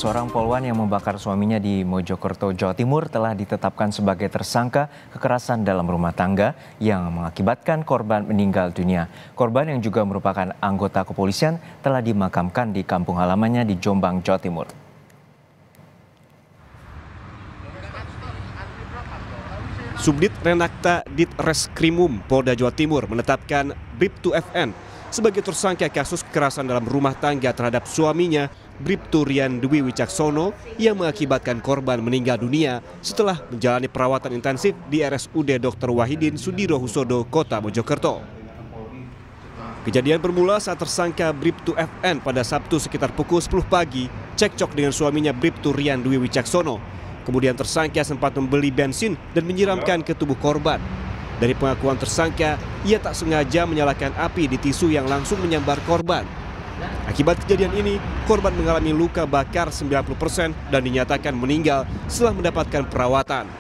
Seorang polwan yang membakar suaminya di Mojokerto, Jawa Timur telah ditetapkan sebagai tersangka kekerasan dalam rumah tangga yang mengakibatkan korban meninggal dunia. Korban yang juga merupakan anggota kepolisian telah dimakamkan di kampung halamannya di Jombang, Jawa Timur. Subdit Renakta Ditreskrimum Polda Jawa Timur menetapkan Bribtu FN sebagai tersangka kasus kekerasan dalam rumah tangga terhadap suaminya, Bribtu Rian Dwi Wicaksono, yang mengakibatkan korban meninggal dunia setelah menjalani perawatan intensif di RSUD Dr. Wahidin Sudirohusodo, Kota Mojokerto. Kejadian bermula saat tersangka Bribtu FN pada Sabtu sekitar pukul 10 pagi cekcok dengan suaminya Bribtu Rian Dwi Wicaksono. Kemudian tersangka sempat membeli bensin dan menyiramkan ke tubuh korban. Dari pengakuan tersangka, ia tak sengaja menyalakan api di tisu yang langsung menyambar korban. Akibat kejadian ini, korban mengalami luka bakar 90% dan dinyatakan meninggal setelah mendapatkan perawatan.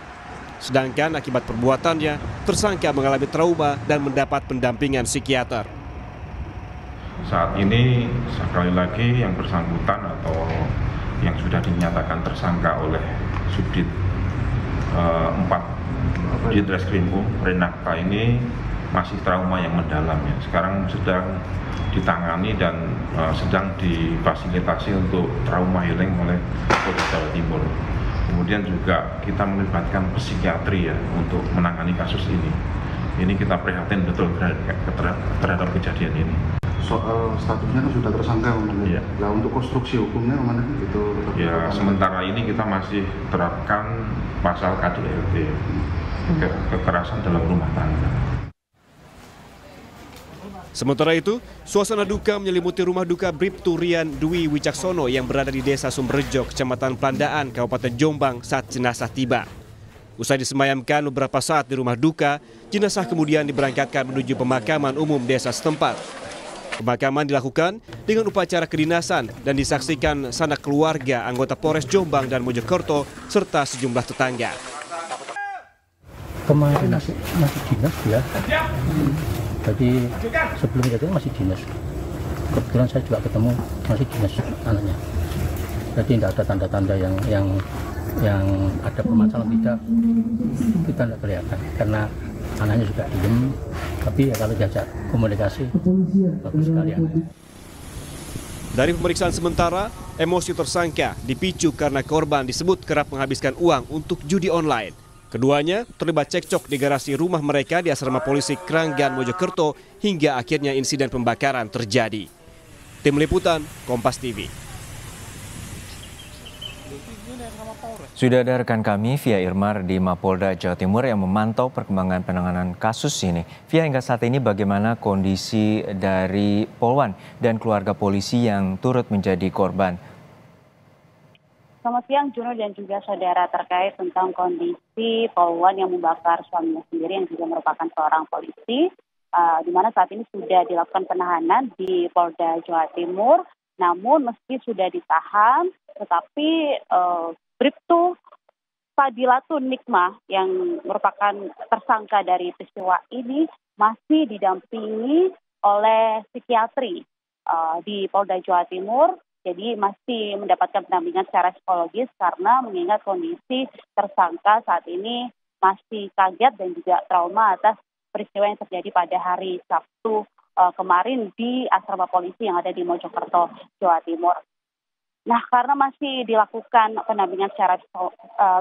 Sedangkan akibat perbuatannya, tersangka mengalami trauma dan mendapat pendampingan psikiater. Saat ini sekali lagi yang bersangkutan atau yang sudah dinyatakan tersangka oleh Subdit 4 Ditreskrimum Renakta ini masih trauma yang mendalam ya. Sekarang sedang ditangani dan sedang difasilitasi untuk trauma healing oleh Polda Jawa Timur. Kemudian juga kita melibatkan psikiatri ya untuk menangani kasus ini. Ini kita prihatin betul terhadap kejadian ini. Soal statusnya kan sudah tersangka, ya. Nah, untuk konstruksi hukumnya mana gitu? Ya, sementara ini kita masih terapkan pasal KDRT, kekerasan dalam rumah tangga. Sementara itu, suasana duka menyelimuti rumah duka Bribtu Rian Dwi Wicaksono yang berada di Desa Sumberjo, Kecamatan Plandaan, Kabupaten Jombang saat jenazah tiba. Usai disemayamkan beberapa saat di rumah duka, jenazah kemudian diberangkatkan menuju pemakaman umum desa setempat. Pemakaman dilakukan dengan upacara kedinasan dan disaksikan sanak keluarga, anggota Polres Jombang dan Mojokerto, serta sejumlah tetangga. Kemarin masih dinas ya. Jadi sebelum itu masih dinas. Kebetulan saya juga ketemu masih dinas anaknya. Jadi tidak ada tanda-tanda yang ada permasalahan, tidak, kita tidak kelihatan karena anaknya juga diem. Tapi ya kalau diajak komunikasi bagus sekali anaknya. Dari pemeriksaan sementara, emosi tersangka dipicu karena korban disebut kerap menghabiskan uang untuk judi online. Keduanya terlibat cekcok di garasi rumah mereka di asrama polisi Kranggan, Mojokerto, hingga akhirnya insiden pembakaran terjadi. Tim Liputan, Kompas TV. Sudah ada rekan kami Via Irmar di Mapolda Jawa Timur yang memantau perkembangan penanganan kasus ini. Via, hingga saat ini bagaimana kondisi dari polwan dan keluarga polisi yang turut menjadi korban? Selamat siang Juno dan juga saudara, terkait tentang kondisi polwan yang membakar suaminya sendiri yang juga merupakan seorang polisi, di mana saat ini sudah dilakukan penahanan di Polda Jawa Timur. Namun meski sudah ditahan, tetapi Bribtu Fadilatun Nikmah yang merupakan tersangka dari peristiwa ini masih didampingi oleh psikiatri di Polda Jawa Timur. Jadi masih mendapatkan pendampingan secara psikologis karena mengingat kondisi tersangka saat ini masih kaget dan juga trauma atas peristiwa yang terjadi pada hari Sabtu kemarin di asrama polisi yang ada di Mojokerto, Jawa Timur. Nah, karena masih dilakukan pendampingan secara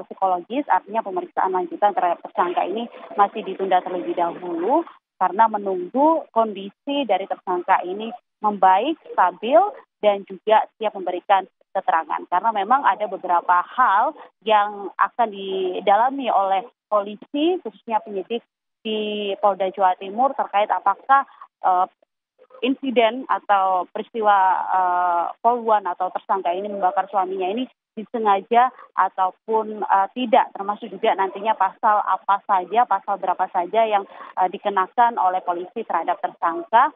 psikologis, artinya pemeriksaan lanjutan terhadap tersangka ini masih ditunda terlebih dahulu karena menunggu kondisi dari tersangka ini membaik, stabil, dan juga siap memberikan keterangan. Karena memang ada beberapa hal yang akan didalami oleh polisi, khususnya penyidik di Polda Jawa Timur terkait apakah insiden atau peristiwa polwan atau tersangka ini membakar suaminya ini disengaja ataupun tidak, termasuk juga nantinya pasal apa saja, pasal berapa saja yang dikenakan oleh polisi terhadap tersangka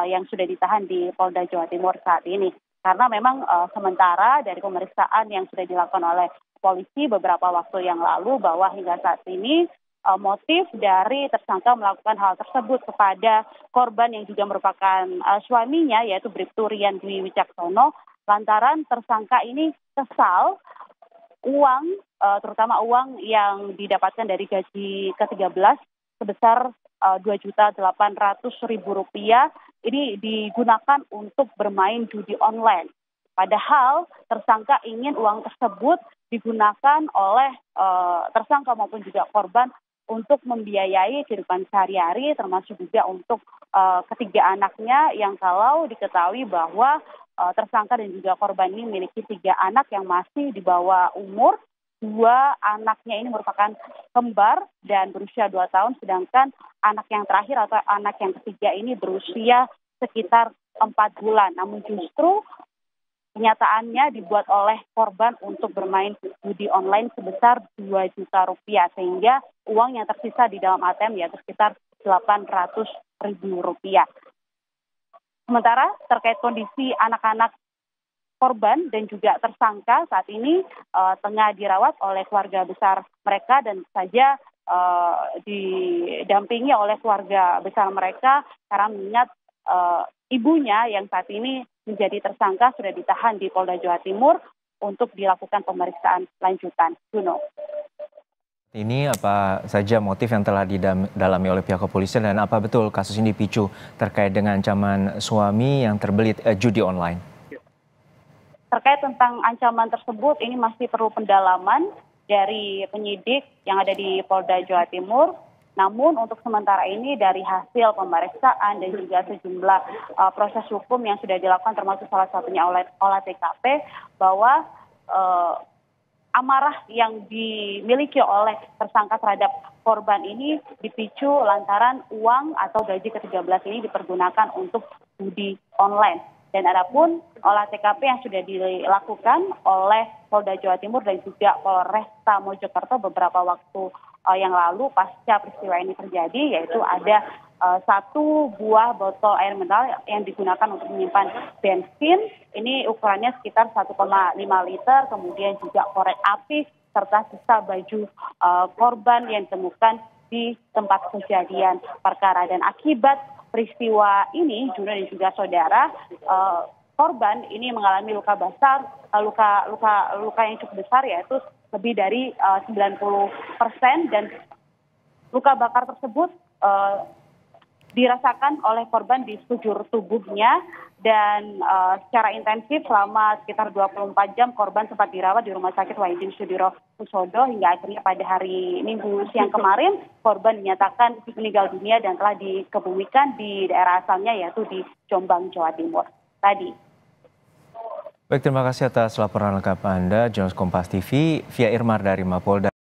yang sudah ditahan di Polda Jawa Timur saat ini. Karena memang sementara dari pemeriksaan yang sudah dilakukan oleh polisi beberapa waktu yang lalu bahwa hingga saat ini motif dari tersangka melakukan hal tersebut kepada korban yang juga merupakan suaminya, yaitu Bribtu Rian Dwi Wicaksono, lantaran tersangka ini kesal uang, terutama uang yang didapatkan dari gaji ke-13 sebesar Rp2.800.000 ini digunakan untuk bermain judi online. Padahal tersangka ingin uang tersebut digunakan oleh tersangka maupun juga korban untuk membiayai kehidupan sehari-hari, termasuk juga untuk ketiga anaknya yang kalau diketahui bahwa tersangka dan juga korban ini memiliki 3 anak yang masih di bawah umur. 2 anaknya ini merupakan kembar dan berusia 2 tahun, sedangkan anak yang terakhir atau anak yang ketiga ini berusia sekitar 4 bulan. Namun justru kenyataannya dibuat oleh korban untuk bermain judi online sebesar Rp2 juta, sehingga uang yang tersisa di dalam ATM yaitu sekitar Rp800.000. Sementara terkait kondisi anak-anak korban dan juga tersangka saat ini tengah dirawat oleh keluarga besar mereka dan saja didampingi oleh keluarga besar mereka karena mengingat ibunya yang saat ini menjadi tersangka sudah ditahan di Polda Jawa Timur untuk dilakukan pemeriksaan lanjutan. Juno. Ini apa saja motif yang telah didalami oleh pihak kepolisian dan apa betul kasus ini dipicu terkait dengan ancaman suami yang terbelit judi online? Terkait tentang ancaman tersebut, ini masih perlu pendalaman dari penyidik yang ada di Polda Jawa Timur. Namun untuk sementara ini dari hasil pemeriksaan dan juga sejumlah proses hukum yang sudah dilakukan termasuk salah satunya olah TKP bahwa amarah yang dimiliki oleh tersangka terhadap korban ini dipicu lantaran uang atau gaji ke-13 ini dipergunakan untuk judi online. Dan adapun olah TKP yang sudah dilakukan oleh Polda Jawa Timur dan juga Polresta Mojokerto beberapa waktu yang lalu pasca peristiwa ini terjadi, yaitu ada 1 buah botol air mineral yang digunakan untuk menyimpan bensin. Ini ukurannya sekitar 1,5 liter, kemudian juga korek api serta sisa baju korban yang ditemukan di tempat kejadian perkara. Dan akibat peristiwa ini, Juno dan juga saudara, korban ini mengalami luka yang cukup besar, yaitu lebih dari 90% dan luka bakar tersebut dirasakan oleh korban di sekujur tubuhnya dan secara intensif selama sekitar 24 jam korban sempat dirawat di Rumah Sakit Wahidin Sudirohusodo hingga akhirnya pada hari Minggu siang kemarin korban dinyatakan meninggal dunia dan telah dikebumikan di daerah asalnya yaitu di Jombang, Jawa Timur. Tadi. Baik, terima kasih atas laporan lengkap Anda, jurnalis Kompas TV, via Irmar dari Mapolda.